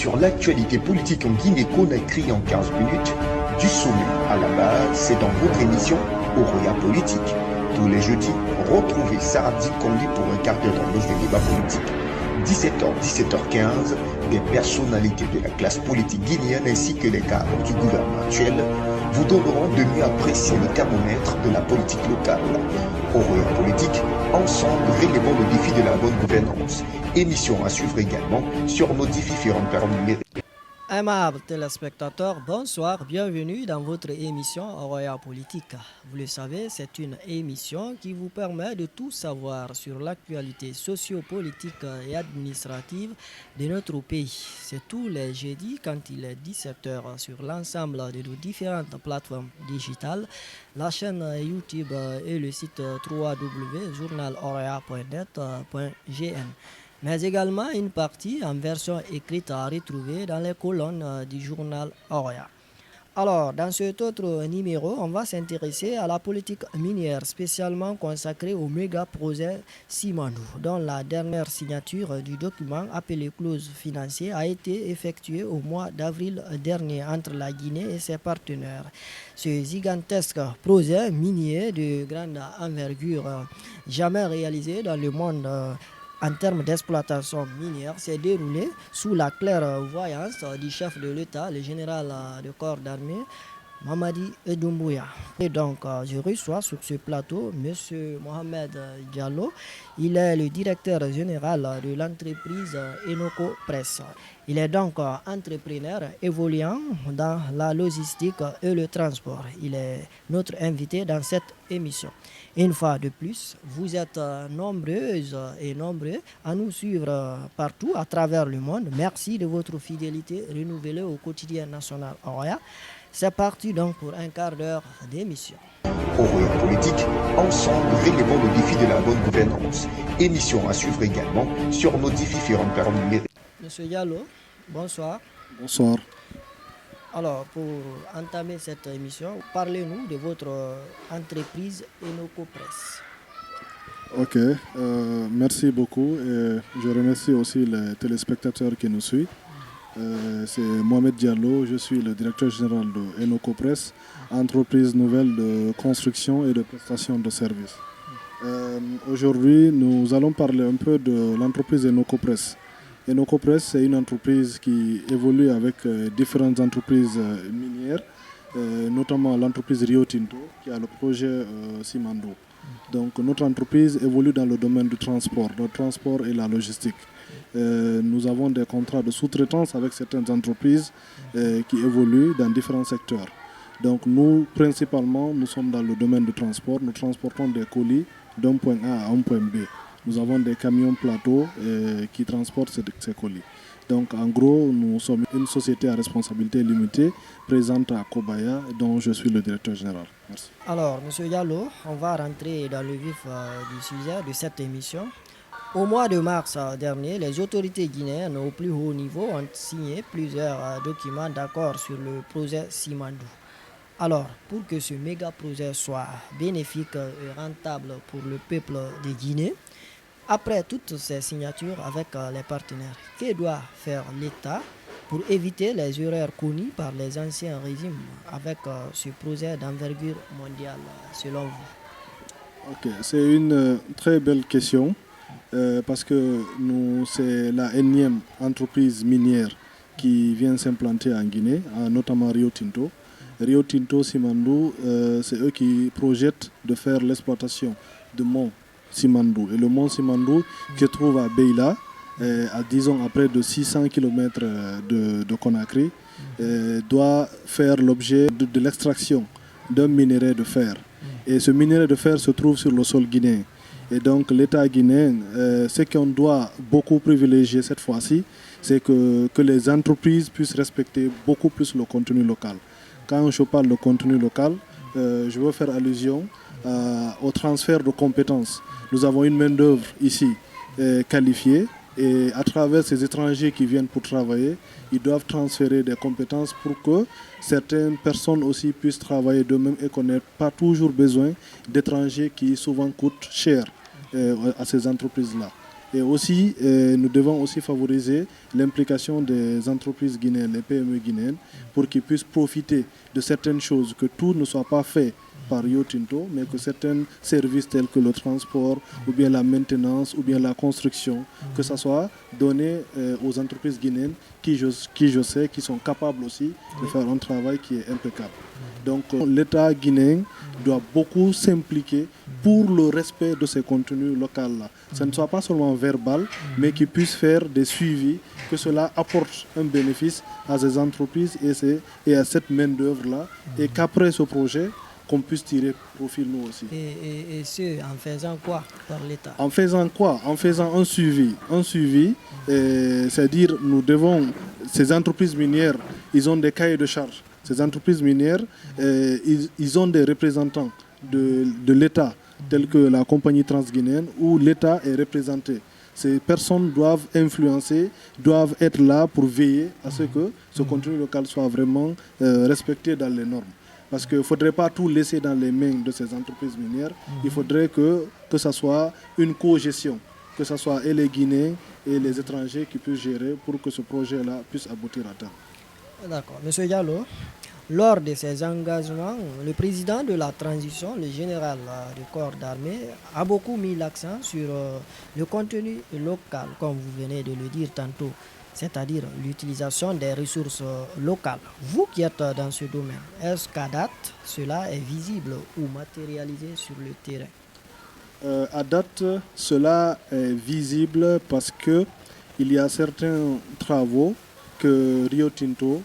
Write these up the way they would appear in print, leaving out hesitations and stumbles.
sur l'actualité politique en Guinée-Conakry en 15 minutes, du sommet à la base, c'est dans votre émission Oroya Politique. Tous les jeudis, retrouvez Sardi Kondi pour un quart d'heure dans le débat politique. 17h, 17h15, des personnalités de la classe politique guinéenne ainsi que les cadres du gouvernement actuel vous donneront de mieux apprécier le thermomètre de la politique locale. Oroya Politique, ensemble relevons le défi de la bonne gouvernance. Émission à suivre également sur nos différentes plateformes numériques. Aimables téléspectateurs, bonsoir, bienvenue dans votre émission Oroya Politique. Vous le savez, c'est une émission qui vous permet de tout savoir sur l'actualité socio-politique et administrative de notre pays. C'est tous les jeudis quand il est 17h sur l'ensemble de nos différentes plateformes digitales, la chaîne YouTube et le site www.journaloroya.net.gn. Mais également une partie en version écrite à retrouver dans les colonnes du journal Oroya. Alors, dans cet autre numéro, on va s'intéresser à la politique minière, spécialement consacrée au méga projet Simandou, dont la dernière signature du document appelé clause financière a été effectuée au mois d'avril dernier entre la Guinée et ses partenaires. Ce gigantesque projet minier de grande envergure, jamais réalisé dans le monde en termes d'exploitation minière, s'est déroulé sous la clairvoyance du chef de l'État, le général de corps d'armée, Mamadi Doumbouya. Et donc, je reçois sur ce plateau M. Mohamed Diallo. Il est le directeur général de l'entreprise Enoco Press. Il est donc entrepreneur évoluant dans la logistique et le transport. Il est notre invité dans cette émission. Une fois de plus, vous êtes nombreuses et nombreux à nous suivre partout à travers le monde. Merci de votre fidélité renouvelée au quotidien national Oroya. C'est parti donc pour un quart d'heure d'émission. Oroya Politique, ensemble relevons le défi de la bonne gouvernance. Émission à suivre également sur nos différentes plateformes numériques. Monsieur Diallo, bonsoir. Bonsoir. Alors, pour entamer cette émission, parlez-nous de votre entreprise Enoco Press. Ok, merci beaucoup et je remercie aussi les téléspectateurs qui nous suivent. C'est Mohamed Diallo, je suis le directeur général de Enoco Press, entreprise nouvelle de construction et de prestation de services. Aujourd'hui, nous allons parler un peu de l'entreprise Enoco Press. Enoco Press, c'est une entreprise qui évolue avec différentes entreprises minières, notamment l'entreprise Rio Tinto qui a le projet Simandou. Donc notre entreprise évolue dans le domaine du transport et la logistique. Nous avons des contrats de sous-traitance avec certaines entreprises qui évoluent dans différents secteurs. Donc nous, principalement, nous sommes dans le domaine du transport. Nous transportons des colis d'un point A à un point B. Nous avons des camions plateaux qui transportent ces colis. Donc en gros, nous sommes une société à responsabilité limitée présente à Kobaya, dont je suis le directeur général. Merci. Alors, M. Diallo, on va rentrer dans le vif du sujet de cette émission. Au mois de mars dernier, les autorités guinéennes au plus haut niveau ont signé plusieurs documents d'accord sur le projet Simandou. Alors, pour que ce méga projet soit bénéfique et rentable pour le peuple de Guinée, après toutes ces signatures avec les partenaires, que doit faire l'État pour éviter les erreurs connues par les anciens régimes avec ce projet d'envergure mondiale, selon vous? Ok, c'est une très belle question parce que c'est la énième entreprise minière qui vient s'implanter en Guinée, notamment Rio Tinto. Rio Tinto, Simandou, c'est eux qui projettent de faire l'exploitation de mont Simandou. Et le mont Simandou qui se trouve à Beila, à près de 600 km de Conakry, doit faire l'objet de l'extraction d'un minerai de fer. Et ce minerai de fer se trouve sur le sol guinéen. Et donc l'État guinéen, ce qu'on doit beaucoup privilégier cette fois-ci, c'est que les entreprises puissent respecter beaucoup plus le contenu local. Quand je parle de contenu local, je veux faire allusion au transfert de compétences. Nous avons une main-d'œuvre ici qualifiée et à travers ces étrangers qui viennent pour travailler, ils doivent transférer des compétences pour que certaines personnes aussi puissent travailler d'eux-mêmes et qu'on n'ait pas toujours besoin d'étrangers qui souvent coûtent cher à ces entreprises-là. Et aussi, nous devons aussi favoriser l'implication des entreprises guinéennes, les PME guinéennes, pour qu'ils puissent profiter de certaines choses, que tout ne soit pas fait par Rio Tinto, mais que certains services tels que le transport, ou bien la maintenance, ou bien la construction, que ça soit donné aux entreprises guinéennes qui je sais, qui sont capables aussi de faire un travail qui est impeccable. Donc l'État guinéen doit beaucoup s'impliquer pour le respect de ces contenus locaux-là. Ça ne soit pas seulement verbal, mais qu'il puisse faire des suivis, que cela apporte un bénéfice à ces entreprises et à cette main-d'œuvre-là, et qu'après ce projet, qu'on puisse tirer profit nous aussi. Et ce, en faisant quoi par l'État? En faisant quoi? En faisant un suivi. C'est-à-dire, nous devons, ces entreprises minières, ils ont des cahiers de charges. Ces entreprises minières, ils ont des représentants de l'État, tels que la compagnie transguinéenne, où l'État est représenté. Ces personnes doivent influencer, doivent être là pour veiller à ce que ce contenu local soit vraiment respecté dans les normes. Parce qu'il ne faudrait pas tout laisser dans les mains de ces entreprises minières. Il faudrait que ce soit une co-gestion, que ce soit et les Guinéens et les étrangers qui puissent gérer pour que ce projet-là puisse aboutir à terme. D'accord. Monsieur Diallo, lors de ces engagements, le président de la transition, le général du corps d'armée, a beaucoup mis l'accent sur le contenu local, comme vous venez de le dire tantôt, c'est-à-dire l'utilisation des ressources locales. Vous qui êtes dans ce domaine, est-ce qu'à date, cela est visible ou matérialisé sur le terrain? À date, cela est visible parce qu'il y a certains travaux que Rio Tinto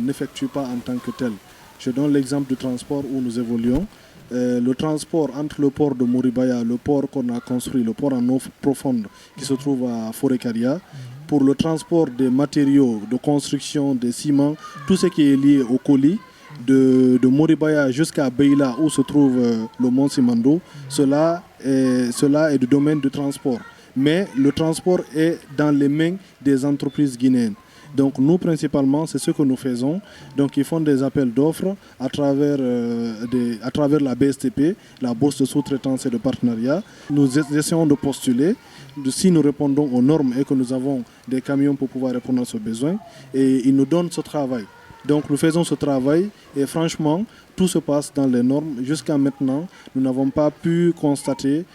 n'effectue pas en tant que tel. Je donne l'exemple du transport où nous évoluons. Le transport entre le port de Moribaya, le port qu'on a construit, le port en eau profonde qui se trouve à Forécaria, pour le transport des matériaux de construction, des ciments, tout ce qui est lié au colis, de Moribaya jusqu'à Beila où se trouve le mont Simando, cela est du domaine du transport. Mais le transport est dans les mains des entreprises guinéennes. Donc nous, principalement, c'est ce que nous faisons. Donc ils font des appels d'offres à travers la BSTP, la Bourse de sous-traitance et de partenariat. Nous essayons de postuler. Si nous répondons aux normes et que nous avons des camions pour pouvoir répondre à ce besoin, et ils nous donnent ce travail. Donc nous faisons ce travail et franchement, tout se passe dans les normes. Jusqu'à maintenant, nous n'avons pas pu constater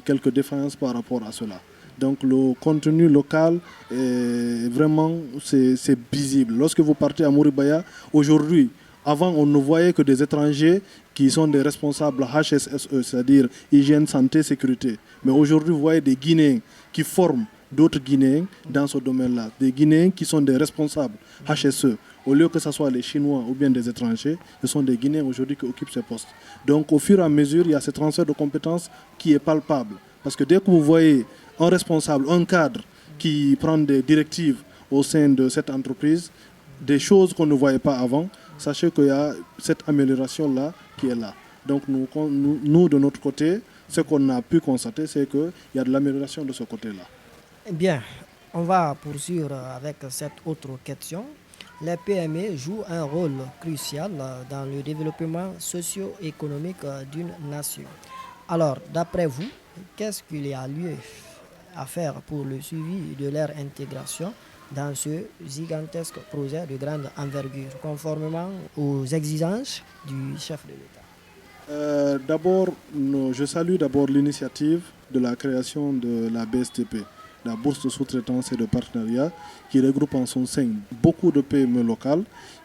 quelques défaillances par rapport à cela. Donc le contenu local, vraiment, c'est visible. Lorsque vous partez à Moribaya, aujourd'hui, avant on ne voyait que des étrangers qui sont des responsables HSSE, c'est-à-dire hygiène, santé, sécurité. Mais aujourd'hui, vous voyez des Guinéens qui forment d'autres Guinéens dans ce domaine-là. Des Guinéens qui sont des responsables HSE. Au lieu que ce soit les Chinois ou bien des étrangers, ce sont des Guinéens aujourd'hui qui occupent ces postes. Donc au fur et à mesure, il y a ce transfert de compétences qui est palpable. Parce que dès que vous voyez un responsable, un cadre qui prend des directives au sein de cette entreprise, des choses qu'on ne voyait pas avant, sachez qu'il y a cette amélioration-là qui est là. Donc nous, de notre côté, ce qu'on a pu constater, c'est qu'il y a de l'amélioration de ce côté-là. Bien, on va poursuivre avec cette autre question. Les PME jouent un rôle crucial dans le développement socio-économique d'une nation. Alors, d'après vous, qu'est-ce qu'il y a lieu à faire pour le suivi de leur intégration dans ce gigantesque projet de grande envergure, conformément aux exigences du chef de l'État? D'abord, je salue d'abord l'initiative de la création de la BSTP, la Bourse de sous-traitance et de partenariat, qui regroupe en son sein beaucoup de PME locales,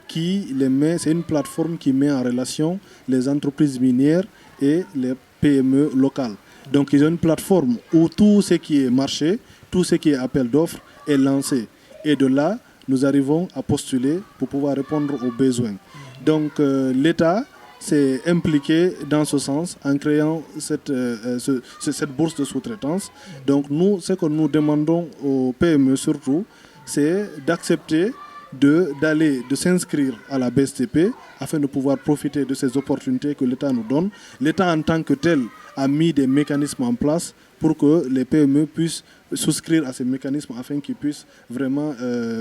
c'est une plateforme qui met en relation les entreprises minières et les PME locales. Donc ils ont une plateforme où tout ce qui est marché, tout ce qui est appel d'offres est lancé. Et de là, nous arrivons à postuler pour pouvoir répondre aux besoins. Donc l'État s'est impliqué dans ce sens en créant cette bourse de sous-traitance. Donc nous, ce que nous demandons aux PME surtout, c'est d'accepter de s'inscrire à la BSTP afin de pouvoir profiter de ces opportunités que l'État nous donne. L'État en tant que tel a mis des mécanismes en place pour que les PME puissent souscrire à ces mécanismes afin qu'ils puissent vraiment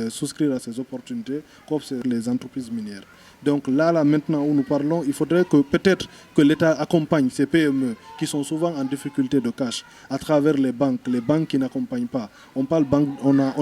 souscrire à ces opportunités comme les entreprises minières. Donc là, maintenant où nous parlons, il faudrait que peut-être que l'État accompagne ces PME qui sont souvent en difficulté de cash à travers les banques qui n'accompagnent pas. On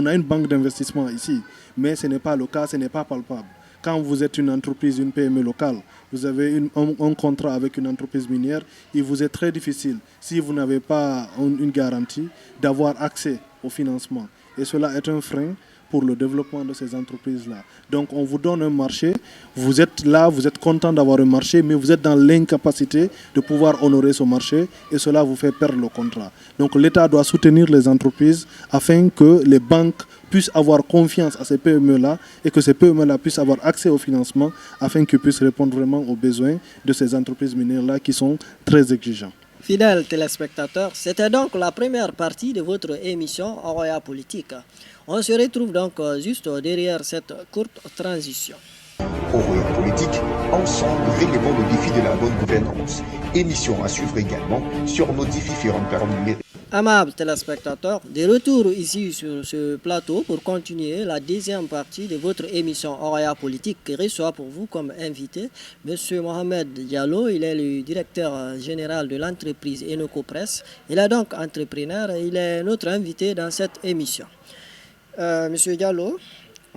a une banque d'investissement ici, mais ce n'est pas le cas, ce n'est pas palpable. Quand vous êtes une entreprise, une PME locale, vous avez un contrat avec une entreprise minière, il vous est très difficile, si vous n'avez pas une garantie, d'avoir accès au financement. Et cela est un frein pour le développement de ces entreprises-là. Donc on vous donne un marché, vous êtes là, vous êtes content d'avoir un marché, mais vous êtes dans l'incapacité de pouvoir honorer ce marché et cela vous fait perdre le contrat. Donc l'État doit soutenir les entreprises afin que les banques puissent avoir confiance à ces PME-là et que ces PME-là puissent avoir accès au financement afin qu'ils puissent répondre vraiment aux besoins de ces entreprises minières-là qui sont très exigeants. Fidèles téléspectateurs, c'était donc la première partie de votre émission Oroya Politique. On se retrouve donc juste derrière cette courte transition. Oroya Politique, ensemble, relevons le défi de la bonne gouvernance. Émission à suivre également sur nos différentes plateformes numériques. Amables téléspectateurs, de retour ici sur ce plateau pour continuer la deuxième partie de votre émission Oroya Politique qui reçoit pour vous comme invité M. Mohamed Diallo. Il est le directeur général de l'entreprise Enocopress. Il est donc entrepreneur et il est notre invité dans cette émission. Monsieur Diallo,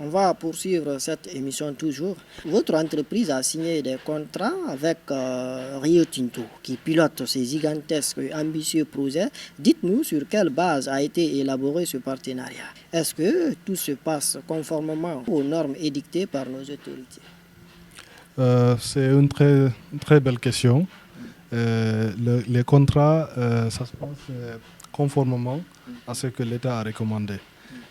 on va poursuivre cette émission toujours. Votre entreprise a signé des contrats avec Rio Tinto qui pilote ces gigantesques et ambitieux projets. Dites-nous sur quelle base a été élaboré ce partenariat. Est-ce que tout se passe conformément aux normes édictées par nos autorités? C'est une très belle question. Les contrats, ça se passe conformément à ce que l'État a recommandé.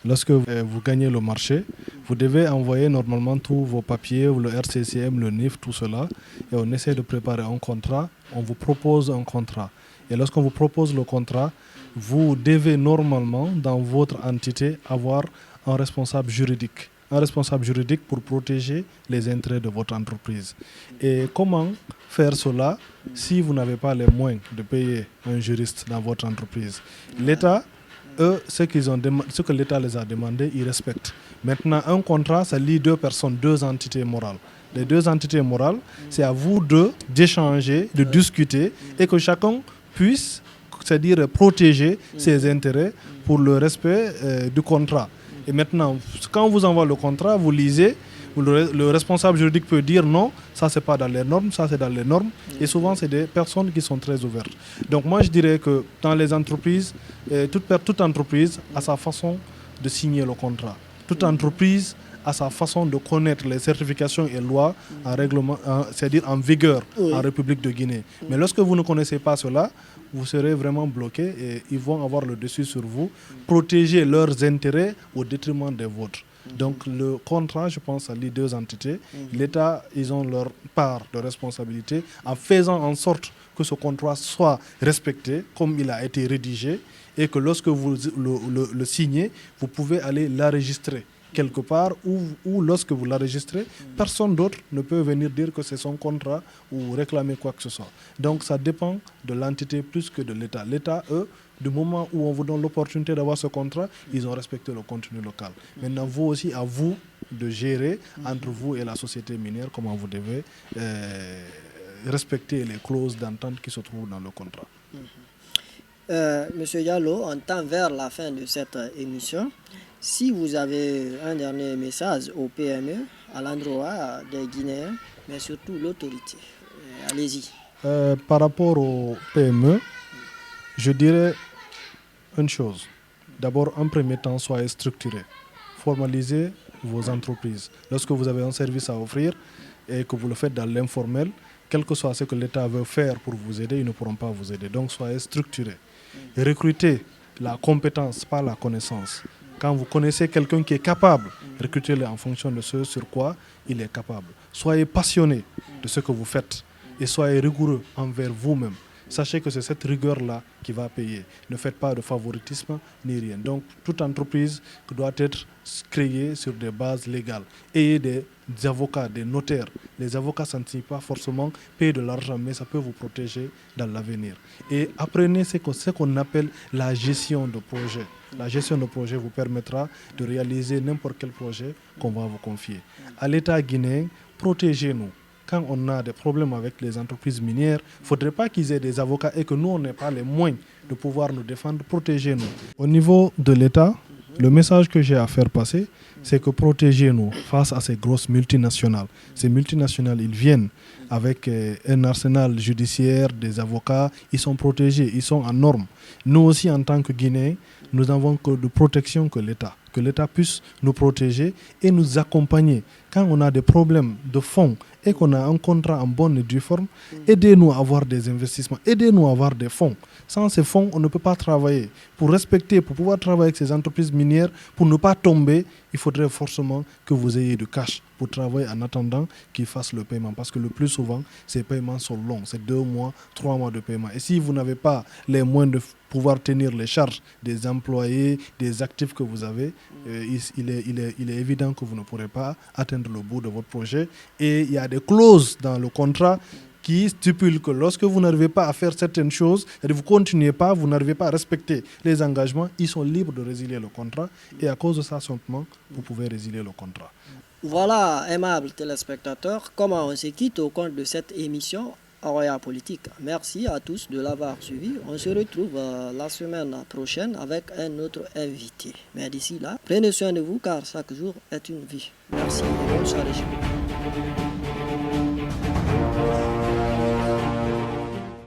Lorsque vous gagnez le marché, vous devez envoyer normalement tous vos papiers, le RCCM, le NIF, tout cela, et on essaie de préparer un contrat, on vous propose un contrat. Et lorsqu'on vous propose le contrat, vous devez normalement, dans votre entité, avoir un responsable juridique. Un responsable juridique pour protéger les intérêts de votre entreprise. Et comment faire cela si vous n'avez pas les moyens de payer un juriste dans votre entreprise? L'État, eux, ce que l'État les a demandé, ils respectent. Maintenant, un contrat, ça lie deux personnes, deux entités morales. Les deux entités morales, c'est à vous deux d'échanger, de discuter et que chacun puisse, c'est-à-dire protéger ses intérêts pour le respect du contrat. Et maintenant, quand on vous envoie le contrat, vous lisez, le responsable juridique peut dire non, ça c'est pas dans les normes, ça c'est dans les normes. Et souvent, c'est des personnes qui sont très ouvertes. Donc moi, je dirais que dans les entreprises, toute entreprise a sa façon de signer le contrat. Toute entreprise a sa façon de connaître les certifications et lois en règlement, c'est-à-dire en vigueur en République de Guinée. Mais lorsque vous ne connaissez pas cela, vous serez vraiment bloqué et ils vont avoir le dessus sur vous, protéger leurs intérêts au détriment des vôtres. Donc le contrat, je pense, lie deux entités. L'État, ils ont leur part de responsabilité en faisant en sorte que ce contrat soit respecté comme il a été rédigé et que lorsque vous le signez, vous pouvez aller l'enregistrer quelque part ou lorsque vous l'enregistrez, personne d'autre ne peut venir dire que c'est son contrat ou réclamer quoi que ce soit. Donc ça dépend de l'entité plus que de l'État. L'État, eux, du moment où on vous donne l'opportunité d'avoir ce contrat, ils ont respecté le contenu local. Maintenant, vous aussi, à vous de gérer entre vous et la société minière comment vous devez respecter les clauses d'entente qui se trouvent dans le contrat. Monsieur Diallo, on tend vers la fin de cette émission. Si vous avez un dernier message aux PME, à l'endroit des Guinéens, mais surtout l'autorité, allez-y. Par rapport aux PME, je dirais une chose. D'abord, en premier temps, soyez structurés. Formalisez vos entreprises. Lorsque vous avez un service à offrir et que vous le faites dans l'informel, quel que soit ce que l'État veut faire pour vous aider, ils ne pourront pas vous aider. Donc, soyez structurés. Recrutez la compétence, pas la connaissance. Quand vous connaissez quelqu'un qui est capable, recrutez-le en fonction de ce sur quoi il est capable. Soyez passionné de ce que vous faites et soyez rigoureux envers vous-même. sachez que c'est cette rigueur-là qui va payer. Ne faites pas de favoritisme ni rien. Donc, toute entreprise doit être créée sur des bases légales. Ayez des avocats, des notaires. Les avocats, ça ne signifie pas forcément payer de l'argent, mais ça peut vous protéger dans l'avenir. Et apprenez ce qu'on appelle la gestion de projet. La gestion de projet vous permettra de réaliser n'importe quel projet qu'on va vous confier. À l'État guinéen, protégez-nous. Quand on a des problèmes avec les entreprises minières, il ne faudrait pas qu'ils aient des avocats et que nous, on n'ait pas les moyens de pouvoir nous défendre, protégez-nous. Au niveau de l'État, le message que j'ai à faire passer, c'est que protégez-nous face à ces grosses multinationales. Ces multinationales, ils viennent avec un arsenal judiciaire, des avocats, ils sont protégés, ils sont en normes. Nous aussi, en tant que Guinéens, nous n'avons que de protection que l'État puisse nous protéger et nous accompagner. Quand on a des problèmes de fonds et qu'on a un contrat en bonne et due forme, aidez-nous à avoir des investissements, aidez-nous à avoir des fonds. Sans ces fonds, on ne peut pas travailler. Pour pouvoir travailler avec ces entreprises minières, pour ne pas tomber, il faudrait forcément que vous ayez du cash pour travailler en attendant qu'ils fassent le paiement. Parce que le plus souvent, ces paiements sont longs. C'est 2 mois, 3 mois de paiement. Et si vous n'avez pas les moyens de pouvoir tenir les charges des employés, des actifs que vous avez, il est évident que vous ne pourrez pas atteindre le bout de votre projet. Et il y a des clauses dans le contrat qui stipulent que lorsque vous n'arrivez pas à faire certaines choses, et vous ne continuez pas, vous n'arrivez pas à respecter les engagements, ils sont libres de résilier le contrat. Et à cause de ça, simplement, vous pouvez résilier le contrat. Voilà, aimables téléspectateurs, comment on se quitte au compte de cette émission Roya Politique. Merci à tous de l'avoir suivi. On se retrouve la semaine prochaine avec un autre invité. Mais d'ici là, prenez soin de vous car chaque jour est une vie. Merci et bonne soirée.